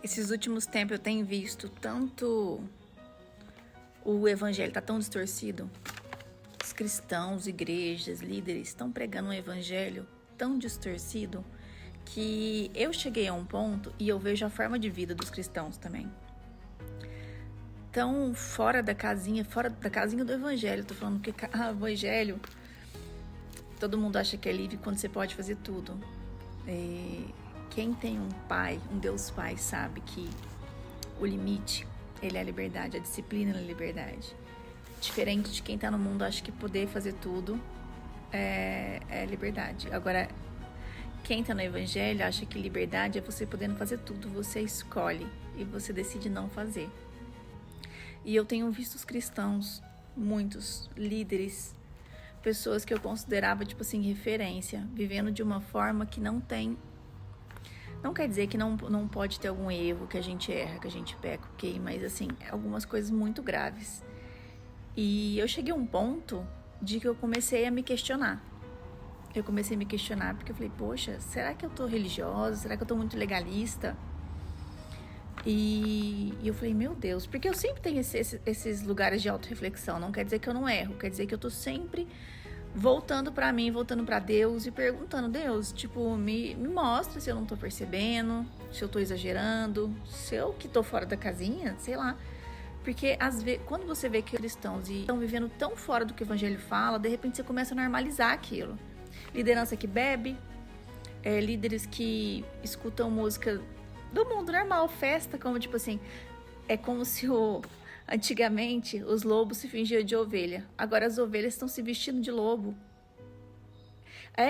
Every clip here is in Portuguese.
Esses últimos tempos eu tenho visto tanto o evangelho tá tão distorcido. Os cristãos, igrejas, líderes estão pregando um evangelho tão distorcido que eu cheguei a um ponto e eu vejo a forma de vida dos cristãos também. Tão fora da casinha do evangelho. Tô falando que o evangelho, todo mundo acha que é livre quando você pode fazer tudo. Quem tem um pai, um Deus Pai, sabe que o limite, ele é a liberdade, a disciplina é a liberdade. Diferente de quem tá no mundo, acha que poder fazer tudo é liberdade. Agora, quem tá no evangelho acha que liberdade é você podendo fazer tudo, você escolhe e você decide não fazer. E eu tenho visto os cristãos, muitos líderes, pessoas que eu considerava, tipo assim, referência, vivendo de uma forma que não tem. Não quer dizer que não pode ter algum erro, que a gente erra, que a gente peca, ok? Mas, assim, algumas coisas muito graves. E eu cheguei a um ponto de que eu comecei a me questionar. Eu comecei a me questionar porque eu falei, poxa, será que eu tô religiosa? Será que eu tô muito legalista? E eu falei, meu Deus, porque eu sempre tenho esses lugares de autorreflexão. Não quer dizer que eu não erro, quer dizer que eu tô sempre voltando pra mim, voltando pra Deus e perguntando, Deus, tipo, me mostra se eu não tô percebendo, se eu tô exagerando, se eu que tô fora da casinha, sei lá. Porque às vezes, quando você vê que cristãos estão vivendo tão fora do que o evangelho fala, de repente você começa a normalizar aquilo. Liderança que bebe, líderes que escutam música do mundo normal, festa, como tipo assim, é como se antigamente os lobos se fingiam de ovelha. Agora as ovelhas estão se vestindo de lobo.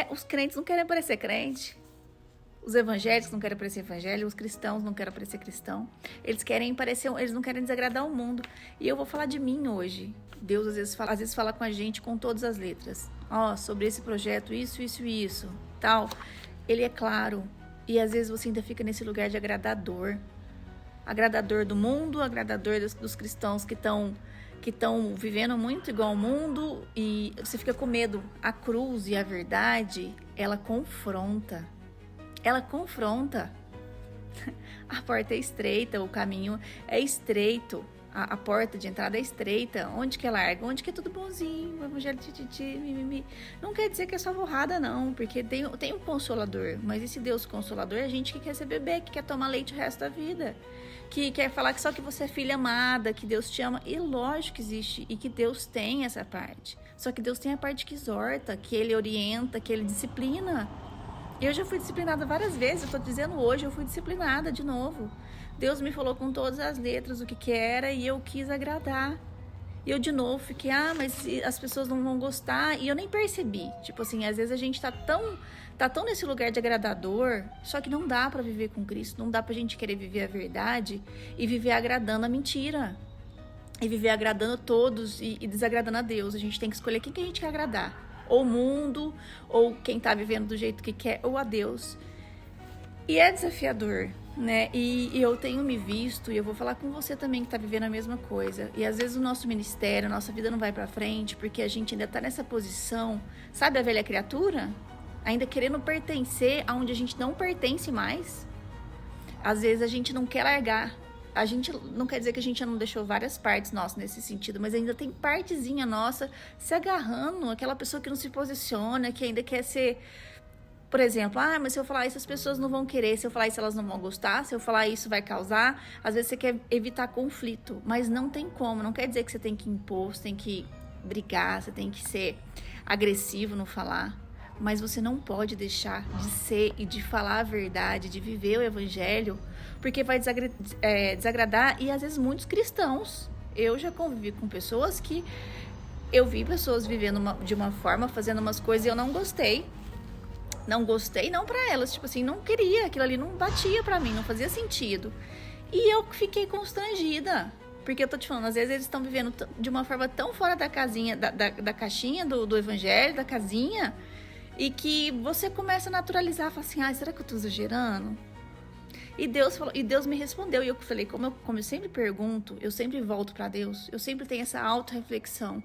Os crentes não querem parecer crente. Os evangélicos não querem parecer evangélico, os cristãos não querem parecer cristão. Eles não querem desagradar o mundo. E eu vou falar de mim hoje. Deus às vezes fala com a gente com todas as letras. Sobre esse projeto, isso, tal. Ele é claro. E às vezes você ainda fica nesse lugar de agradador. Agradador do mundo, agradador dos cristãos que estão vivendo muito igual ao mundo. E você fica com medo. A cruz e a verdade, ela confronta. Ela confronta. A porta é estreita, o caminho é estreito. A porta de entrada é estreita. Onde que é larga? Onde que é tudo bonzinho? O evangelho mimimi. Não quer dizer que é só borrada, não. Porque tem um consolador. Mas esse Deus consolador é a gente que quer ser bebê, que quer tomar leite o resto da vida. Que quer falar que só que você é filha amada, que Deus te ama. E lógico que existe. E que Deus tem essa parte. Só que Deus tem a parte que exorta, que Ele orienta, que Ele disciplina. Eu já fui disciplinada várias vezes, eu tô dizendo hoje, eu fui disciplinada de novo. Deus me falou com todas as letras o que era e eu quis agradar. E eu de novo fiquei, mas as pessoas não vão gostar. E eu nem percebi. Tipo assim, às vezes a gente tá tão nesse lugar de agradador, só que não dá pra viver com Cristo, não dá pra gente querer viver a verdade e viver agradando a mentira. E viver agradando todos e desagradando a Deus. A gente tem que escolher quem que a gente quer agradar. Ou o mundo, ou quem tá vivendo do jeito que quer, ou a Deus. E é desafiador, né? E eu tenho me visto, e eu vou falar com você também que tá vivendo a mesma coisa. E às vezes o nosso ministério, a nossa vida não vai pra frente, porque a gente ainda tá nessa posição, sabe a velha criatura? Ainda querendo pertencer aonde a gente não pertence mais. Às vezes a gente não quer largar. A gente não quer dizer que a gente já não deixou várias partes nossas nesse sentido, mas ainda tem partezinha nossa se agarrando, aquela pessoa que não se posiciona, que ainda quer ser, por exemplo, mas se eu falar isso as pessoas não vão querer, se eu falar isso elas não vão gostar, se eu falar isso vai causar, às vezes você quer evitar conflito, mas não tem como, não quer dizer que você tem que impor, você tem que brigar, você tem que ser agressivo no falar. Mas você não pode deixar de ser e de falar a verdade, de viver o evangelho, porque vai desagradar, e às vezes muitos cristãos. Eu já convivi com pessoas que eu vi pessoas vivendo de uma forma, fazendo umas coisas e eu não gostei. Não gostei, não pra elas, tipo assim, não queria, aquilo ali não batia pra mim, não fazia sentido. E eu fiquei constrangida. Porque eu tô te falando, às vezes eles estão vivendo de uma forma tão fora da casinha, da caixinha do evangelho, da casinha, e que você começa a naturalizar, fala assim, será que eu tô exagerando? E Deus me respondeu, e eu falei, como eu sempre pergunto, eu sempre volto para Deus, eu sempre tenho essa auto-reflexão.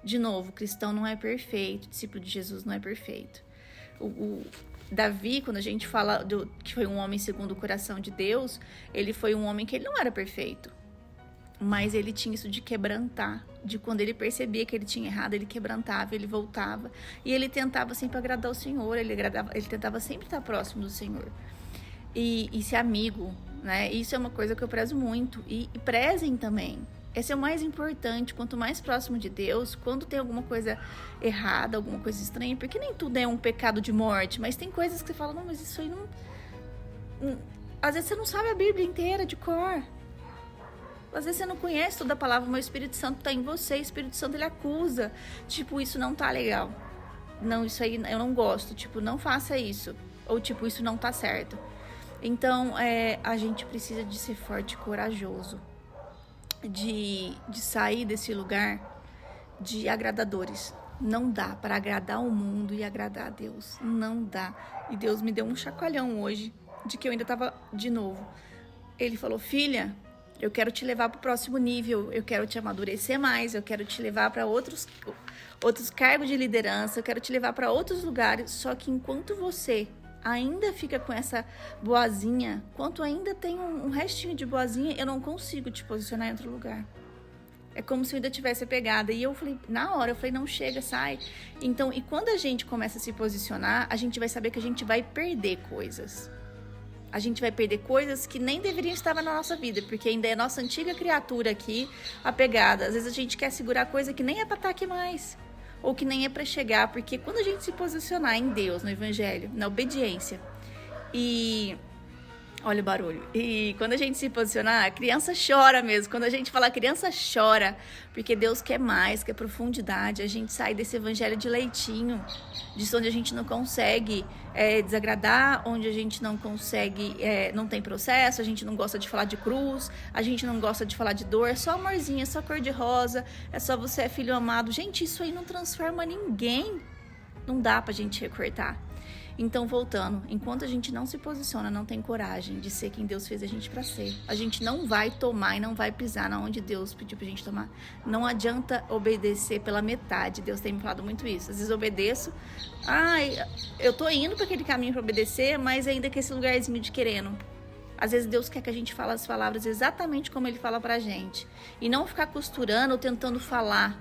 De novo, cristão não é perfeito, discípulo de Jesus não é perfeito. Davi, quando a gente fala que foi um homem segundo o coração de Deus, ele foi um homem que ele não era perfeito. Mas ele tinha isso de quebrantar, de quando ele percebia que ele tinha errado, ele quebrantava, ele voltava. E ele tentava sempre agradar o Senhor, ele tentava sempre estar próximo do Senhor. E ser amigo, né? Isso é uma coisa que eu prezo muito. E prezem também. Esse é o mais importante. Quanto mais próximo de Deus, quando tem alguma coisa errada, alguma coisa estranha, porque nem tudo é um pecado de morte, mas tem coisas que você fala, não, mas isso aí não... Às vezes você não sabe a Bíblia inteira de cor. Às vezes você não conhece toda a palavra, mas o Espírito Santo está em você, o Espírito Santo ele acusa, tipo, isso não tá legal. Não, isso aí eu não gosto, tipo, não faça isso. Ou tipo, isso não tá certo. Então, a gente precisa de ser forte e corajoso. De sair desse lugar de agradadores. Não dá para agradar o mundo e agradar a Deus. Não dá. E Deus me deu um chacoalhão hoje, de que eu ainda tava de novo. Ele falou, filha, eu quero te levar para o próximo nível, eu quero te amadurecer mais, eu quero te levar para outros cargos de liderança, eu quero te levar para outros lugares, só que enquanto você ainda fica com essa boazinha, enquanto ainda tem um restinho de boazinha, eu não consigo te posicionar em outro lugar. É como se eu ainda tivesse pegada. E eu falei, na hora, eu falei, não, chega, sai. Então, e quando a gente começa a se posicionar, a gente vai saber que a gente vai perder coisas. A gente vai perder coisas que nem deveriam estar na nossa vida, porque ainda é nossa antiga criatura aqui, apegada. Às vezes a gente quer segurar coisa que nem é para estar aqui mais, ou que nem é para chegar, porque quando a gente se posicionar em Deus, no Evangelho, na obediência, e... Olha o barulho. E quando a gente se posicionar, a criança chora mesmo. Quando a gente fala criança chora, porque Deus quer mais, quer profundidade. A gente sai desse evangelho de leitinho, disso onde a gente não consegue desagradar, onde a gente não consegue, não tem processo, a gente não gosta de falar de cruz, a gente não gosta de falar de dor, é só amorzinho, é só cor de rosa, é só você é filho amado. Gente, isso aí não transforma ninguém. Não dá pra gente recortar. Então, voltando, enquanto a gente não se posiciona, não tem coragem de ser quem Deus fez a gente para ser, a gente não vai tomar e não vai pisar na onde Deus pediu pra gente tomar. Não adianta obedecer pela metade. Deus tem me falado muito isso. Às vezes eu obedeço, eu tô indo para aquele caminho para obedecer, mas ainda que esse lugarzinho de querendo. Às vezes Deus quer que a gente fale as palavras exatamente como Ele fala pra gente. E não ficar costurando ou tentando falar.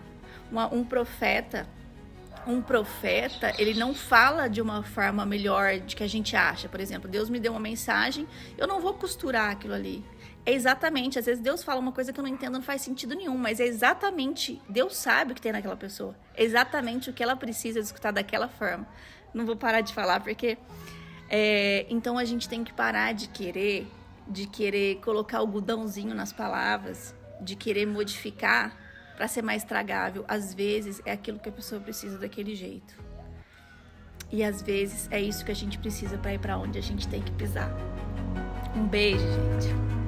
Um profeta, ele não fala de uma forma melhor de que a gente acha. Por exemplo, Deus me deu uma mensagem, eu não vou costurar aquilo ali. É exatamente, às vezes Deus fala uma coisa que eu não entendo, não faz sentido nenhum, mas é exatamente, Deus sabe o que tem naquela pessoa. É exatamente o que ela precisa de escutar daquela forma. Não vou parar de falar, porque... então a gente tem que parar de querer colocar algodãozinho nas palavras, de querer modificar para ser mais tragável. Às vezes é aquilo que a pessoa precisa daquele jeito. E às vezes é isso que a gente precisa para ir para onde a gente tem que pisar. Um beijo, gente.